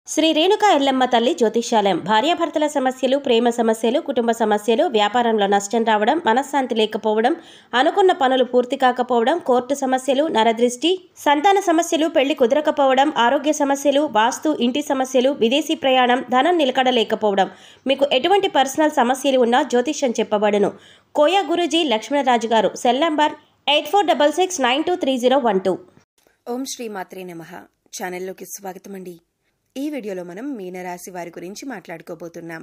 శ్రీ రేణుకా ఎల్లమ్మ తల్లి జ్యోతిష్యాలయం భార్యాభర్తల సమస్యలు, ప్రేమ సమస్యలు, కుటుంబ సమస్యలు, వ్యాపారంలో నష్టం రావడం, మనశ్శాంతి లేకపోవడం, అనుకున్న పనులు పూర్తి కాకపోవడం, కోర్టు సమస్యలు, నరదృష్టి, సంతాన సమస్యలు, పెళ్లి కుదరకపోవడం, ఆరోగ్య సమస్యలు, వాస్తు, ఇంటి సమస్యలు, విదేశీ ప్రయాణం, ధనం నిలకడలేకపోవడం, మీకు ఎటువంటి పర్సనల్ సమస్యలు ఉన్నా జ్యోతిష్యం చెప్పబడును. కోయా గురూజీ లక్ష్మణరాజు గారు, సెల్ నంబర్ 8466923012. ఓం శ్రీ మాత్రే నమః. ఛానల్లోకి స్వాగతం అండి. ఈ వీడియోలో మనం మీనరాశి వారి గురించి మాట్లాడుకోబోతున్నాం.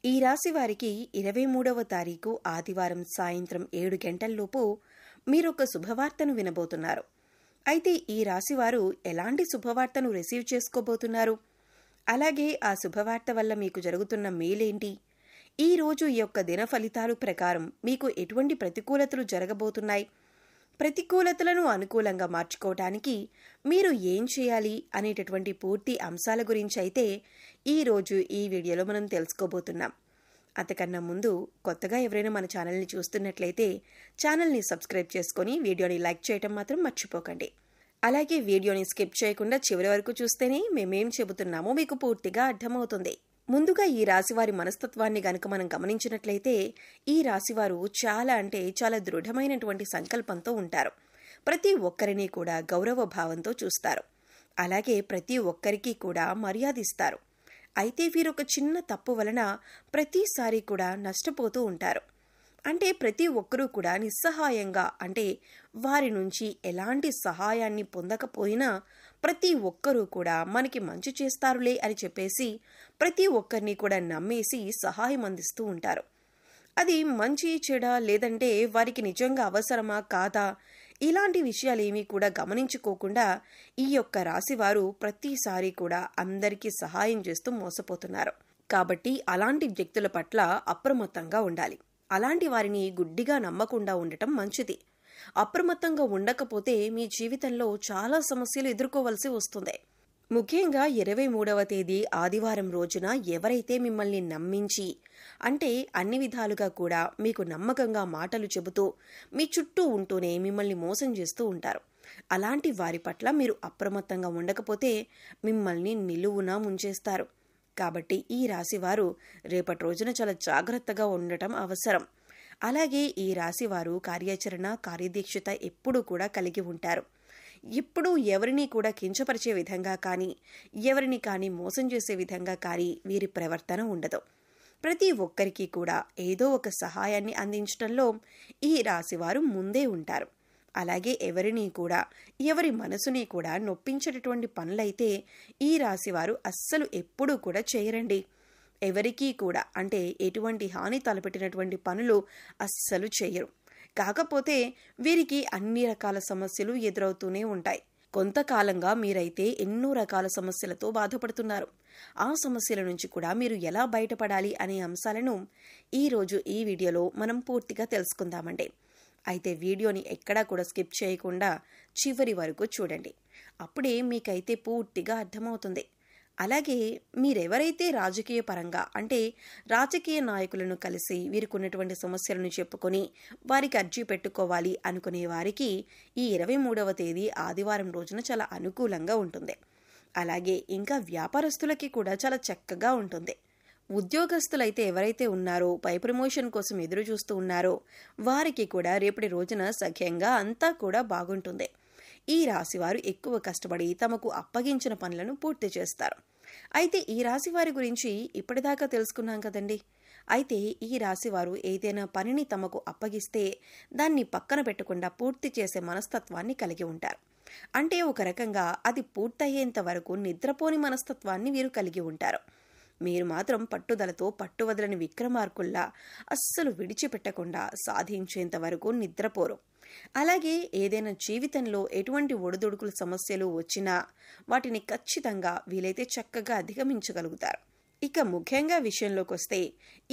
ఈ రాశి వారికి 23వ తారీఖు ఆదివారం సాయంత్రం 7 గంటల్లోపు మీరొక శుభవార్తను వినబోతున్నారు. అయితే ఈ రాశి వారు ఎలాంటి శుభవార్తను రిసీవ్ చేసుకోబోతున్నారు, అలాగే ఆ శుభవార్త వల్ల మీకు జరుగుతున్న మేలేంటి, ఈ రోజు ఈ యొక్క దిన ఫలితాలు ప్రకారం మీకు ఎటువంటి ప్రతికూలతలు జరగబోతున్నాయి, ప్రతికూలతలను అనుకూలంగా మార్చుకోవటానికి మీరు ఏం చేయాలి అనేటటువంటి పూర్తి అంశాల గురించి అయితే ఈరోజు ఈ వీడియోలో మనం తెలుసుకోబోతున్నాం. అంతకన్నా ముందు కొత్తగా ఎవరైనా మన ఛానల్ని చూస్తున్నట్లయితే ఛానల్ని సబ్స్క్రైబ్ చేసుకొని వీడియోని లైక్ చేయటం మాత్రం మర్చిపోకండి. అలాగే వీడియోని స్కిప్ చేయకుండా చివరి వరకు చూస్తేనే మేమేం చెబుతున్నామో మీకు పూర్తిగా అర్థమవుతుంది. ముందుగా ఈ రాశివారి మనస్తత్వాన్ని గనుక మనం గమనించినట్లయితే ఈ రాశివారు చాలా దృఢమైనటువంటి సంకల్పంతో ఉంటారు. ప్రతి ఒక్కరిని కూడా గౌరవ భావంతో చూస్తారు. అలాగే ప్రతి ఒక్కరికి కూడా మర్యాదిస్తారు. అయితే వీరొక చిన్న తప్పు వలన ప్రతిసారి కూడా నష్టపోతూ ఉంటారు. అంటే ప్రతి ఒక్కరూ కూడా నిస్సహాయంగా, అంటే వారి నుంచి ఎలాంటి సహాయాన్ని పొందకపోయినా ప్రతి ఒక్కరూ కూడా మనకి మంచి చేస్తారులే అని చెప్పేసి ప్రతి ఒక్కరిని కూడా నమ్మేసి సహాయం అందిస్తూ ఉంటారు. అది మంచి చెడ, లేదంటే వారికి నిజంగా అవసరమా కాదా, ఇలాంటి విషయాలేమీ కూడా గమనించుకోకుండా ఈ యొక్క రాశివారు ప్రతిసారి కూడా అందరికీ సహాయం చేస్తూ మోసపోతున్నారు. కాబట్టి అలాంటి వ్యక్తుల పట్ల అప్రమత్తంగా ఉండాలి. అలాంటి వారిని గుడ్డిగా నమ్మకుండా ఉండటం మంచిది. అప్రమత్తంగా ఉండకపోతే మీ జీవితంలో చాలా సమస్యలు ఎదుర్కోవలసి వస్తుంది. ముఖ్యంగా 23వ తేదీ ఆదివారం రోజున ఎవరైతే మిమ్మల్ని నమ్మించి, అంటే అన్ని విధాలుగా కూడా మీకు నమ్మకంగా మాటలు చెబుతూ మీ చుట్టూ ఉంటూనే మిమ్మల్ని మోసం చేస్తూ ఉంటారు. అలాంటి వారి పట్ల మీరు అప్రమత్తంగా ఉండకపోతే మిమ్మల్ని నిలువునా ముంచేస్తారు. కాబట్టి ఈ రాశివారు రేపటి రోజున చాలా జాగ్రత్తగా ఉండటం అవసరం. అలాగే ఈ రాశివారు కార్యాచరణ, కార్యదీక్షత ఎప్పుడూ కూడా కలిగి ఉంటారు. ఎప్పుడూ ఎవరిని కూడా కించపరిచే విధంగా కానీ, ఎవరిని కానీ మోసం చేసే విధంగా కానీ వీరి ప్రవర్తన ఉండదు. ప్రతి ఒక్కరికి కూడా ఏదో ఒక సహాయాన్ని అందించడంలో ఈ రాశివారు ముందే ఉంటారు. అలాగే ఎవరిని కూడా, ఎవరి మనసుని కూడా నొప్పించేటటువంటి పనులైతే ఈ రాశివారు అస్సలు ఎప్పుడూ కూడా చేయరండి. ఎవరికీ కూడా, అంటే ఎటువంటి హాని తలపెట్టినటువంటి పనులు అస్సలు చేయరు. కాకపోతే వీరికి అన్ని రకాల సమస్యలు ఎదురవుతూనే ఉంటాయి. కొంతకాలంగా మీరైతే ఎన్నో రకాల సమస్యలతో బాధపడుతున్నారు. ఆ సమస్యల నుంచి కూడా మీరు ఎలా బయటపడాలి అనే అంశాలను ఈరోజు ఈ వీడియోలో మనం పూర్తిగా తెలుసుకుందామండి. అయితే వీడియోని ఎక్కడా కూడా స్కిప్ చేయకుండా చివరి వరకు చూడండి. అప్పుడే మీకైతే పూర్తిగా అర్థమవుతుంది. అలాగే మీరెవరైతే రాజకీయ పరంగా, అంటే రాజకీయ నాయకులను కలిసి వీరికి ఉన్నటువంటి సమస్యలను చెప్పుకొని వారికి అర్జీ పెట్టుకోవాలి అనుకునే వారికి ఈ 23వ తేదీ ఆదివారం రోజున చాలా అనుకూలంగా ఉంటుంది. అలాగే ఇంకా వ్యాపారస్తులకి కూడా చాలా చక్కగా ఉంటుంది. ఉద్యోగస్తులైతే ఎవరైతే ఉన్నారో, పై ప్రమోషన్ కోసం ఎదురు చూస్తూ ఉన్నారో వారికి కూడా రేపటి రోజున సఖ్యంగా అంతా కూడా బాగుంటుంది. ఈ రాశివారు ఎక్కువ కష్టపడి తమకు అప్పగించిన పనులను పూర్తి చేస్తారు. అయితే ఈ రాశివారి గురించి ఇప్పటిదాకా తెలుసుకున్నాం కదండి. అయితే ఈ రాశివారు ఏదైనా పనిని తమకు అప్పగిస్తే దాన్ని పక్కన పెట్టకుండా పూర్తి చేసే మనస్తత్వాన్ని కలిగి ఉంటారు. అంటే ఒక రకంగా అది పూర్తయ్యేంత వరకు నిద్రపోని మనస్తత్వాన్ని వీరు కలిగి ఉంటారు. మీరు మాత్రం పట్టుదలతో పట్టువదలని విక్రమార్కుల్లా అస్సలు విడిచిపెట్టకుండా సాధించేంత వరకు నిద్రపోరు. అలాగే ఏదైనా జీవితంలో ఎటువంటి ఒడిదుడుకుల సమస్యలు వచ్చినా వాటిని ఖచ్చితంగా వీలైతే చక్కగా అధిగమించగలుగుతారు. ఇక ముఖ్యంగా విషయంలోకి వస్తే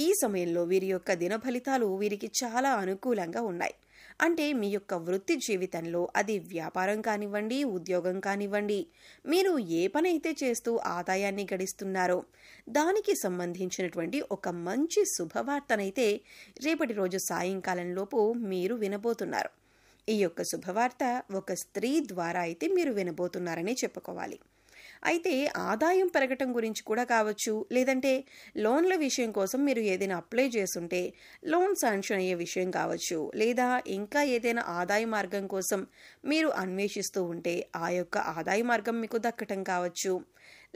ఈ సమయంలో వీరి యొక్క దిన ఫలితాలు వీరికి చాలా అనుకూలంగా ఉన్నాయి. అంటే మీ యొక్క వృత్తి జీవితంలో, అది వ్యాపారం కానివ్వండి, ఉద్యోగం కానివ్వండి, మీరు ఏ పని అయితే చేస్తూ ఆదాయాన్ని గడిస్తున్నారో దానికి సంబంధించినటువంటి ఒక మంచి శుభవార్తనైతే రేపటి రోజు సాయంకాలంలోపు మీరు వినబోతున్నారు. ఈ యొక్క శుభవార్త ఒక స్త్రీ ద్వారా అయితే మీరు వినబోతున్నారని చెప్పుకోవాలి. అయితే ఆదాయం పెరగటం గురించి కూడా కావచ్చు, లేదంటే లోన్ల విషయం కోసం మీరు ఏదైనా అప్లై చేసుంటే లోన్ శాంక్షన్ అయ్యే విషయం కావచ్చు, లేదా ఇంకా ఏదైనా ఆదాయ మార్గం కోసం మీరు అన్వేషిస్తూ ఉంటే ఆ యొక్క ఆదాయ మార్గం మీకు దక్కటం కావచ్చు,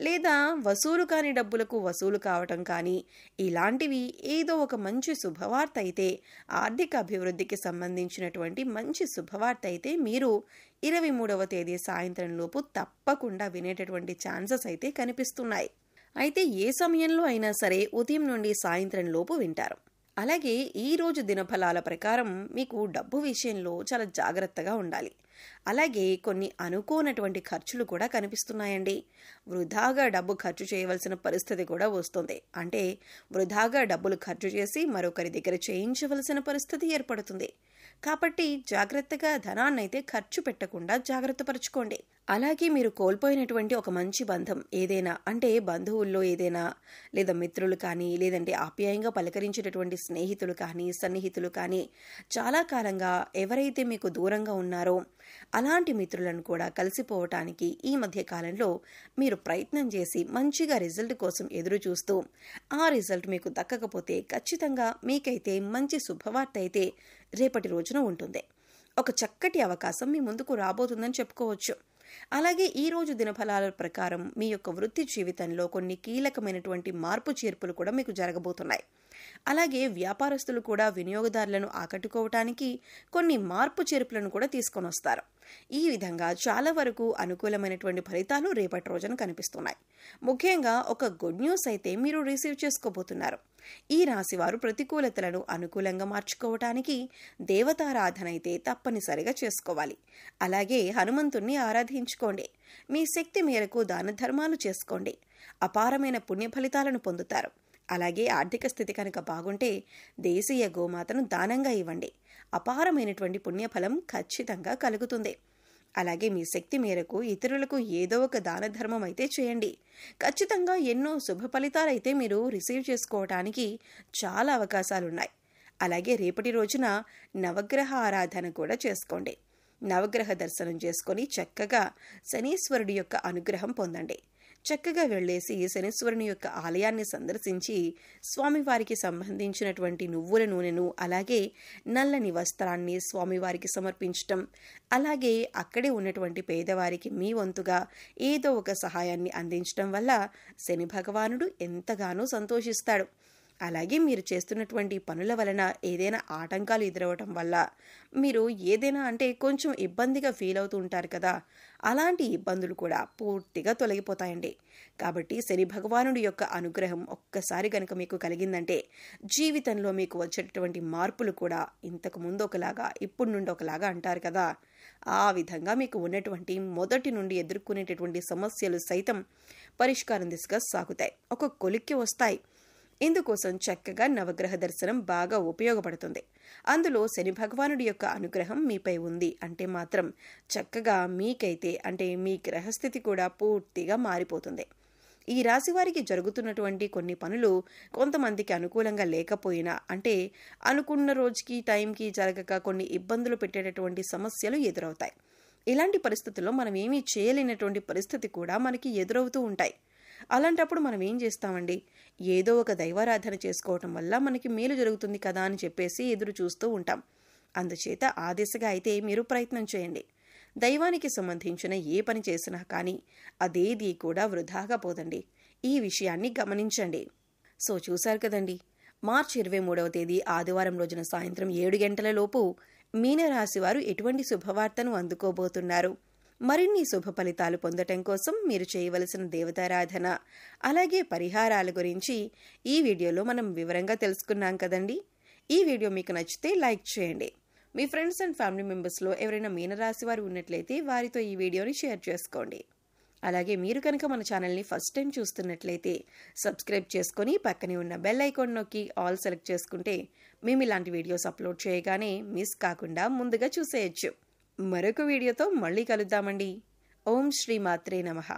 లేదా వసూలు కాని డబ్బులకు వసూలు కావటం కానీ, ఇలాంటివి ఏదో ఒక మంచి శుభవార్త అయితే, ఆర్థిక అభివృద్ధికి సంబంధించినటువంటి మంచి శుభవార్త అయితే మీరు 23వ తేదీ సాయంత్రం లోపు తప్పకుండా వినేటటువంటి ఛాన్సెస్ అయితే కనిపిస్తున్నాయి. అయితే ఏ సమయంలో అయినా సరే ఉదయం నుండి సాయంత్రం లోపు వింటారు. అలాగే ఈ రోజు దినఫలాల ప్రకారం మీకు డబ్బు విషయంలో చాలా జాగ్రత్తగా ఉండాలి. అలాగే కొన్ని అనుకోనటువంటి ఖర్చులు కూడా కనిపిస్తున్నాయండి. వృధాగా డబ్బు ఖర్చు చేయవలసిన పరిస్థితి కూడా వస్తుంది. అంటే వృధాగా డబ్బులు ఖర్చు చేసి మరొకరి దగ్గర చేయించవలసిన పరిస్థితి ఏర్పడుతుంది. కాబట్టి జాగ్రత్తగా ధనాన్నైతే ఖర్చు పెట్టకుండా జాగ్రత్త పరుచుకోండి. అలాగే మీరు కోల్పోయినటువంటి ఒక మంచి బంధం ఏదైనా, అంటే బంధువుల్లో ఏదైనా, లేదా మిత్రులు కానీ, లేదంటే ఆప్యాయంగా పలకరించేటటువంటి స్నేహితులు కానీ, సన్నిహితులు కానీ, చాలా కాలంగా ఎవరైతే మీకు దూరంగా ఉన్నారో అలాంటి మిత్రులను కూడా కలిసిపోవటానికి ఈ మధ్య కాలంలో మీరు ప్రయత్నం చేసి మంచిగా రిజల్ట్ కోసం ఎదురు చూస్తూ ఆ రిజల్ట్ మీకు దక్కకపోతే ఖచ్చితంగా మీకైతే మంచి శుభవార్త అయితే రేపటి రోజున ఉంటుంది. ఒక చక్కటి అవకాశం మీ ముందుకు రాబోతుందని చెప్పుకోవచ్చు. అలాగే ఈ రోజు దినఫలాల ప్రకారం మీ యొక్క వృత్తి జీవితంలో కొన్ని కీలకమైనటువంటి మార్పు చేర్పులు కూడా మీకు జరగబోతున్నాయి. అలాగే వ్యాపారస్తులు కూడా వినియోగదారులను ఆకట్టుకోవటానికి కొన్ని మార్పు చేర్పులను కూడా తీసుకొని వస్తారు. ఈ విధంగా చాలా వరకు అనుకూలమైనటువంటి ఫలితాలు రేపటి రోజున కనిపిస్తున్నాయి. ముఖ్యంగా ఒక గుడ్ న్యూస్ అయితే మీరు రిసీవ్ చేసుకోబోతున్నారు. ఈ రాశి వారు ప్రతికూలతలను అనుకూలంగా మార్చుకోవటానికి దేవతారాధన అయితే తప్పనిసరిగా చేసుకోవాలి. అలాగే హనుమంతుణ్ణి ఆరాధించుకోండి. మీ శక్తి మేరకు దాన ధర్మాలు చేసుకోండి. అపారమైన పుణ్య ఫలితాలను పొందుతారు. అలాగే ఆర్థిక స్థితి కనుక బాగుంటే దేశీయ గోమాతను దానంగా ఇవ్వండి. అపారమైనటువంటి పుణ్యఫలం ఖచ్చితంగా కలుగుతుంది. అలాగే మీ శక్తి మేరకు ఇతరులకు ఏదో ఒక దాన ధర్మం అయితే చేయండి. ఖచ్చితంగా ఎన్నో శుభ ఫలితాలైతే మీరు రిసీవ్ చేసుకోవటానికి చాలా అవకాశాలున్నాయి. అలాగే రేపటి రోజున నవగ్రహ ఆరాధన కూడా చేసుకోండి. నవగ్రహ దర్శనం చేసుకొని చక్కగా శనీశ్వరుడి యొక్క అనుగ్రహం పొందండి. చక్కగా వెళ్ళేసి శనీశ్వరుని యొక్క ఆలయాన్ని సందర్శించి స్వామివారికి సంబంధించినటువంటి నువ్వుల నూనెను, అలాగే నల్లని వస్త్రాన్ని స్వామివారికి సమర్పించటం, అలాగే అక్కడే ఉన్నటువంటి పేదవారికి మీ వంతుగా ఏదో ఒక సహాయాన్ని అందించడం వల్ల శని భగవానుడు ఎంతగానో సంతోషిస్తాడు. అలాగే మీరు చేస్తున్నటువంటి పనుల వలన ఏదైనా ఆటంకాలు ఎదురవటం వల్ల మీరు ఏదైనా అంటే కొంచెం ఇబ్బందిగా ఫీల్ అవుతూ ఉంటారు కదా, అలాంటి ఇబ్బందులు కూడా పూర్తిగా తొలగిపోతాయండి. కాబట్టి శని భగవానుడి యొక్క అనుగ్రహం ఒక్కసారి కనుక మీకు కలిగిందంటే జీవితంలో మీకు వచ్చేటటువంటి మార్పులు కూడా ఇంతకు ముందు ఒకలాగా ఇప్పుడు నుండి ఒకలాగా అంటారు కదా, ఆ విధంగా మీకు ఉన్నటువంటి మొదటి నుండి ఎదుర్కొనేటటువంటి సమస్యలు సైతం పరిష్కారం దిశగా సాగుతాయి, ఒక కొలిక్కి వస్తాయి. ఇందుకోసం చక్కగా నవగ్రహ దర్శనం బాగా ఉపయోగపడుతుంది. అందులో శని భగవానుడి యొక్క అనుగ్రహం మీపై ఉంది అంటే మాత్రం చక్కగా మీకైతే అంటే మీ గ్రహస్థితి కూడా పూర్తిగా మారిపోతుంది. ఈ రాశి వారికి జరుగుతున్నటువంటి కొన్ని పనులు కొంతమందికి అనుకూలంగా లేకపోయినా, అంటే అనుకున్న రోజుకి టైంకి జరగక కొన్ని ఇబ్బందులు పెట్టేటటువంటి సమస్యలు ఎదురవుతాయి. ఇలాంటి పరిస్థితుల్లో మనం ఏమీ చేయలేనటువంటి పరిస్థితి కూడా మనకి ఎదురవుతూ ఉంటాయి. అలాంటప్పుడు మనం ఏం చేస్తామండి, ఏదో ఒక దైవారాధన చేసుకోవటం వల్ల మనకి మేలు జరుగుతుంది కదా అని చెప్పేసి ఎదురు చూస్తూ ఉంటాం. అందుచేత ఆ దిశగా అయితే మీరు ప్రయత్నం చేయండి. దైవానికి సంబంధించిన ఏ పని చేసినా కానీ అదేది కూడా వృధాగా పోదండి. ఈ విషయాన్ని గమనించండి. సో చూశారు కదండి, మార్చి 23వ తేదీ ఆదివారం రోజున సాయంత్రం 7 గంటల లోపు మీనరాశి వారు ఎటువంటి శుభవార్తను అందుకోబోతున్నారు. మరిన్ని శుభ ఫలితాలు పొందటం కోసం మీరు చేయవలసిన దేవతారాధన, అలాగే పరిహారాల గురించి ఈ వీడియోలో మనం వివరంగా తెలుసుకున్నాం కదండి. ఈ వీడియో మీకు నచ్చితే లైక్ చేయండి. మీ ఫ్రెండ్స్ అండ్ ఫ్యామిలీ మెంబర్స్లో ఎవరైనా మీనరాశి వారు ఉన్నట్లయితే వారితో ఈ వీడియోని షేర్ చేసుకోండి. అలాగే మీరు కనుక మన ఛానల్ని ఫస్ట్ టైం చూస్తున్నట్లయితే సబ్స్క్రైబ్ చేసుకొని పక్కనే ఉన్న బెల్ ఐకాన్ నొక్కి ఆల్ సెలెక్ట్ చేసుకుంటే మేము ఇలాంటి వీడియోస్ అప్లోడ్ చేయగానే మిస్ కాకుండా ముందుగా చూసేయచ్చు. మరొక వీడియోతో మళ్ళీ కలుద్దామండి. ఓం శ్రీ మాత్రే నమః.